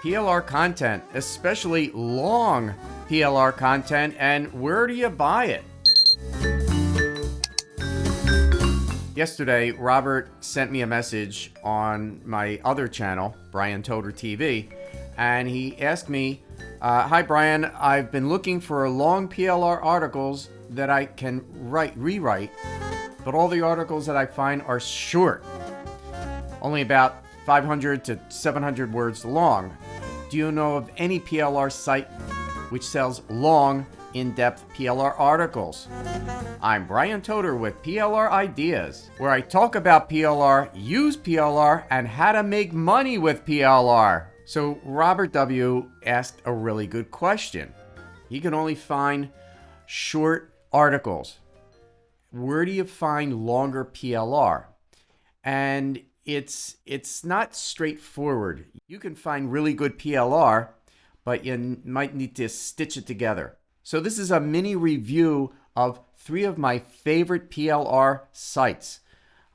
PLR content, especially long PLR content, and where do you buy it? Yesterday, Robert sent me a message on my other channel, Brian Toder TV, and he asked me, hi Brian, I've been looking for long PLR articles that I can rewrite, but all the articles that I find are short, only about 500 to 700 words long. Do you know of any PLR site which sells long, in-depth PLR articles? I'm Brian Toder with PLR Ideas, where I talk about PLR, use PLR, and how to make money with PLR. So Robert W. asked a really good question. He can only find short articles. Where do you find longer PLR? And it's not straightforward. You can find really good PLR, but you might need to stitch it together. So this is a mini review of 3 of my favorite PLR sites.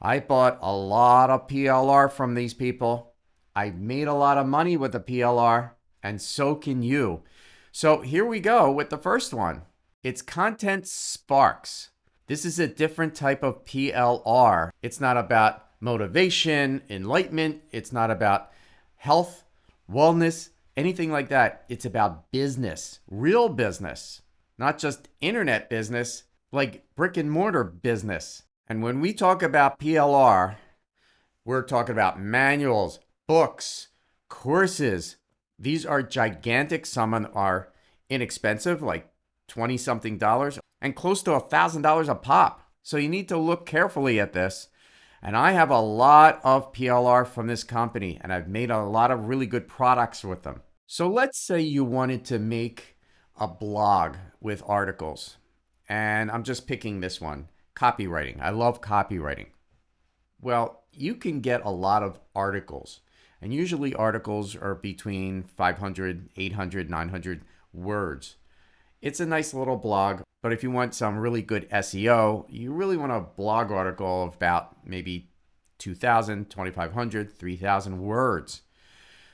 I bought a lot of PLR from these people. I made a lot of money with the PLR, and so can you. So here we go with the first one. It's Content Sparks. This is a different type of PLR. It's not about motivation, enlightenment. It's not about health, wellness, anything like that. It's about business, real business, not just internet business, like brick and mortar business. And when we talk about PLR, we're talking about manuals, books, courses. These are gigantic. Some are inexpensive, like $20-something, and close to $1,000 a pop. So you need to look carefully at this. And I have a lot of PLR from this company, and I've made a lot of really good products with them. So let's say you wanted to make a blog with articles, and I'm just picking this one, copywriting. I love copywriting. Well, you can get a lot of articles, and usually articles are between 500, 800, 900 words. It's a nice little blog, but if you want some really good SEO, you really want a blog article of about maybe 2,000, 2,500, 3,000 words.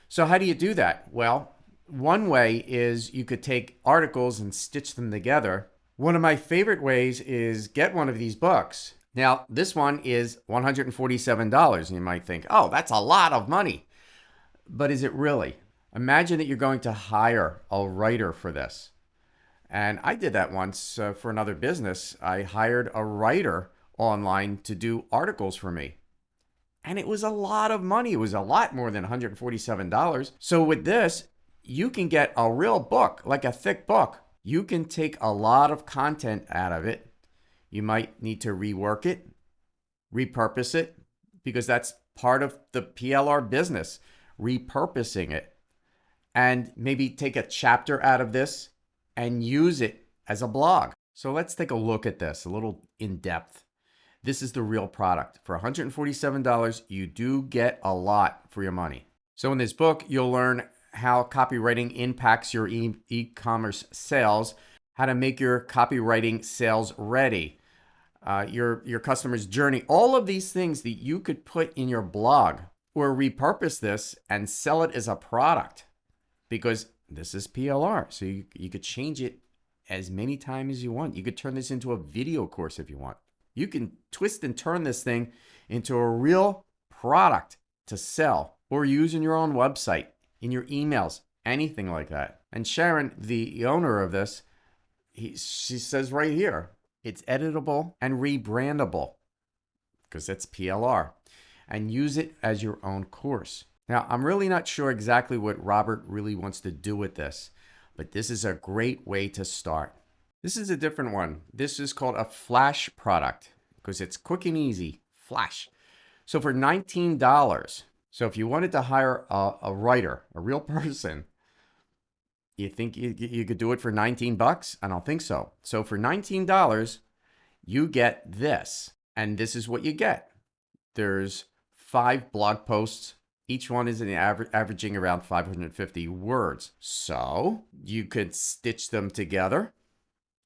So how do you do that? Well, one way is you could take articles and stitch them together. One of my favorite ways is get one of these books. Now, this one is $147. You might think, oh, that's a lot of money. But is it really? Imagine that you're going to hire a writer for this. And I did that once for another business. I hired a writer online to do articles for me. And it was a lot of money. It was a lot more than $147. So with this, you can get a real book, like a thick book. You can take a lot of content out of it. You might need to rework it, repurpose it, because that's part of the PLR business, repurposing it. And maybe take a chapter out of this and use it as a blog. So let's take a look at this, a little in depth. This is the real product. For $147, you do get a lot for your money. So in this book, you'll learn how copywriting impacts your e-commerce sales, how to make your copywriting sales ready, your customer's journey, all of these things that you could put in your blog or repurpose this and sell it as a product, because this is PLR. So you could change it as many times as you want. You could turn this into a video course if you want. You can twist and turn this thing into a real product to sell or use in your own website, in your emails, anything like that. And Sharon, the owner of this, she says right here, it's editable and rebrandable because it's PLR, and use it as your own course. Now, I'm really not sure exactly what Robert really wants to do with this, but this is a great way to start. This is a different one. This is called a flash product because it's quick and easy. Flash. So for $19, so if you wanted to hire a writer, a real person, you think you could do it for 19 bucks? I don't think so. So for $19, you get this, and this is what you get. There's 5 blog posts. Each one is averaging around 550 words. So you could stitch them together.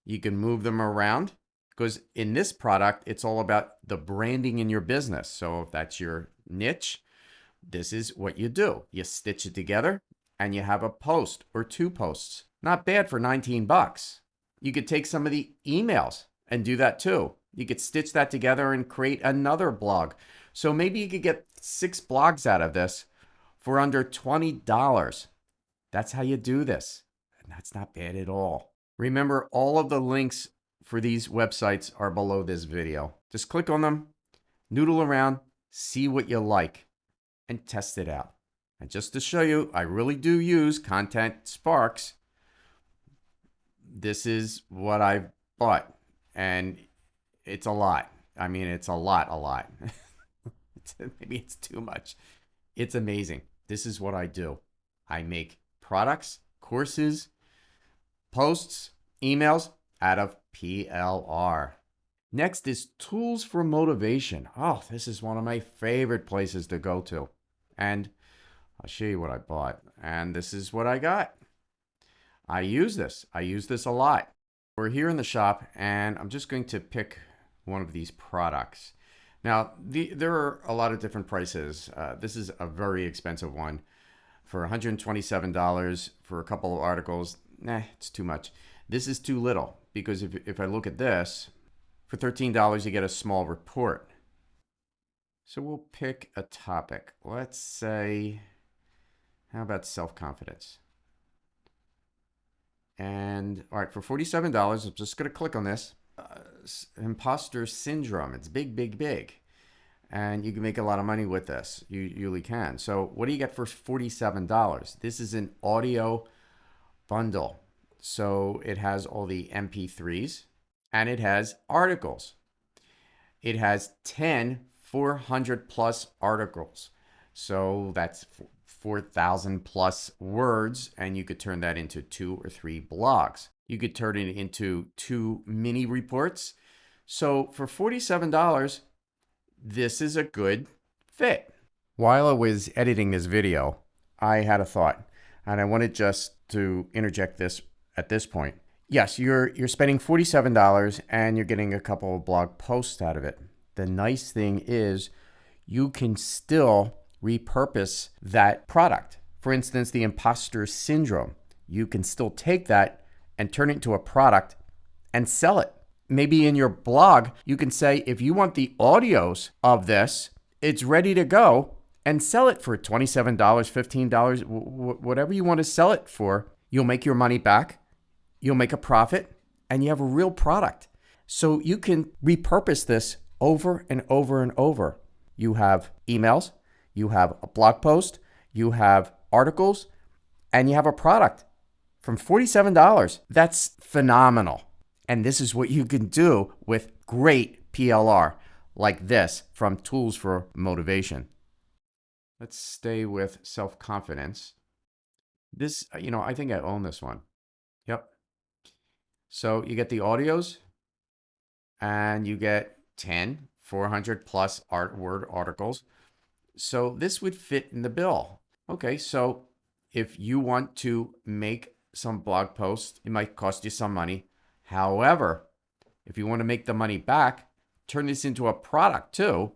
You can move them around, because in this product, it's all about the branding in your business. So if that's your niche, this is what you do. You stitch it together and you have a post or 2 posts. Not bad for 19 bucks. You could take some of the emails and do that too. You could stitch that together and create another blog. So maybe you could get 6 blogs out of this for under $20. That's how you do this. And that's not bad at all. Remember, all of the links for these websites are below this video. Just click on them, noodle around, see what you like, and test it out. And just to show you, I really do use Content Sparks. This is what I've bought, and it's a lot. I mean, it's a lot. Maybe it's too much. It's amazing. This is what I do. I make products, courses, posts, emails out of PLR. Next is Tools for Motivation. Oh, this is one of my favorite places to go to. And I'll show you what I bought. And this is what I got. I use this. I use this a lot. We're here in the shop, and I'm just going to pick one of these products. Now, there are a lot of different prices. This is a very expensive one. For $127 for a couple of articles, nah, it's too much. This is too little, because if I look at this, for $13 you get a small report. So we'll pick a topic. Let's say, how about self-confidence? And all right, for $47, I'm just going to click on this. Imposter syndrome. It's big. And you can make a lot of money with this. You really can. So what do you get for $47? This is an audio bundle. So it has all the MP3s and it has articles. It has 10 400 plus articles. So that's 4,000 plus words, and you could turn that into 2 or 3 blogs. You could turn it into 2 mini reports. So for $47, this is a good fit. While I was editing this video, I had a thought, and I wanted just to interject this at this point. Yes, you're spending $47 and you're getting a couple of blog posts out of it. The nice thing is you can still repurpose that product. For instance, the imposter syndrome. You can still take that and turn it into a product and sell it. Maybe in your blog, you can say, if you want the audios of this, it's ready to go, and sell it for $27, $15, whatever you want to sell it for. You'll make your money back, you'll make a profit, and you have a real product. So you can repurpose this over and over and over. You have emails, you have a blog post, you have articles, and you have a product from $47. That's phenomenal. And this is what you can do with great PLR like this from Tools for Motivation. Let's stay with self-confidence. This, I think I own this one. Yep. So you get the audios and you get 10 400 plus word articles. So this would fit in the bill. Okay, so if you want to make some blog posts, it might cost you some money. However, if you want to make the money back, turn this into a product too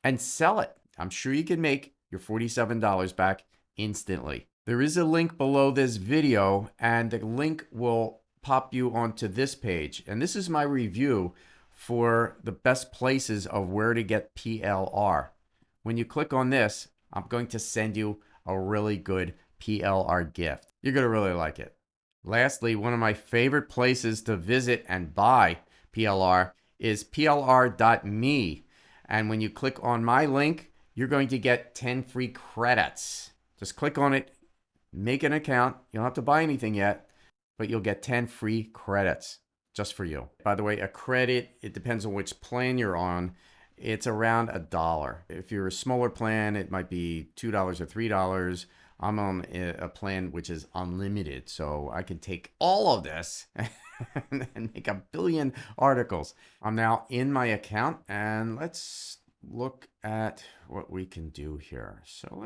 and sell it. I'm sure you can make your $47 back instantly. There is a link below this video, and the link will pop you onto this page. And this is my review for the best places of where to get PLR. When you click on this, I'm going to send you a really good PLR gift. You're going to really like it. Lastly, one of my favorite places to visit and buy PLR is plr.me. And when you click on my link, you're going to get 10 free credits. Just click on it, make an account. You don't have to buy anything yet, but you'll get 10 free credits just for you. By the way, a credit, it depends on which plan you're on. It's around $1. If you're a smaller plan, it might be $2 or $3. I'm on a plan which is unlimited, so I can take all of this and make 1 billion articles. I'm now in my account, and let's look at what we can do here. So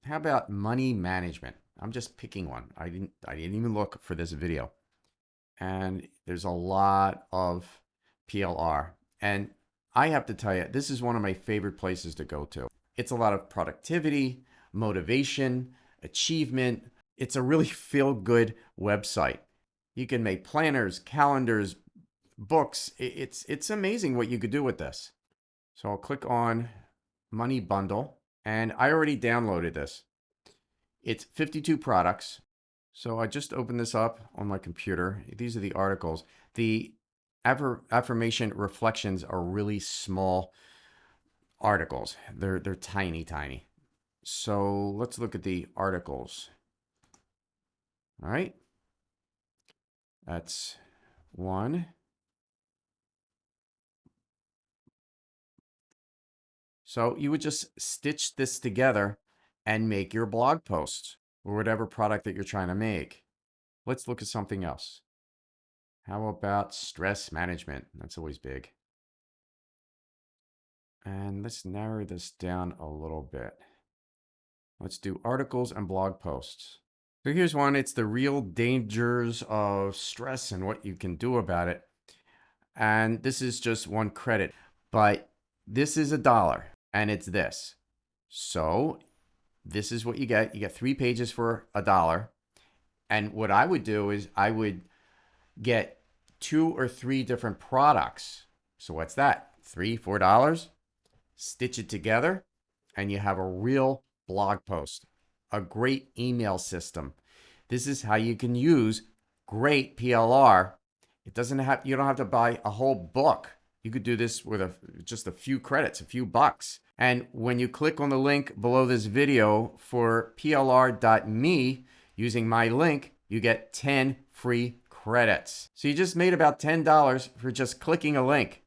how about money management? I'm just picking one. I didn't even look for this video. And there's a lot of PLR. And I have to tell you, this is one of my favorite places to go to. It's a lot of productivity, motivation, achievement. It's a really feel-good website. You can make planners, calendars, books. It's amazing what you could do with this. So I'll click on Money Bundle, and I already downloaded this. It's 52 products. So I just opened this up on my computer. These are the articles. The affirmation reflections are really small articles. They're tiny, tiny. So let's look at the articles. All right. That's one. So you would just stitch this together and make your blog posts or whatever product that you're trying to make. Let's look at something else. How about stress management? That's always big. And let's narrow this down a little bit. Let's do articles and blog posts. So here's one. It's the real dangers of stress and what you can do about it. And this is just one credit, but this is $1 and it's this. So this is what you get. You get 3 pages for $1. And what I would do is I would get 2 or 3 different products. So what's that? $3, $4? Stitch it together and you have a real blog post, a great email system. This is how you can use great PLR. You don't have to buy a whole book. You could do this with just a few credits, a few bucks. And when you click on the link below this video for plr.me, using my link, you get 10 free credits. So you just made about $10 for just clicking a link.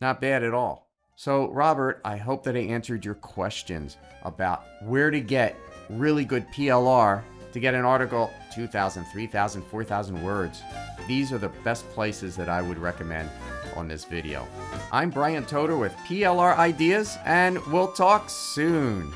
Not bad at all. So Robert, I hope that I answered your questions about where to get really good PLR to get an article 2,000, 3,000, 4,000 words. These are the best places that I would recommend on this video. I'm Brian Toder with PLR Ideas, and we'll talk soon.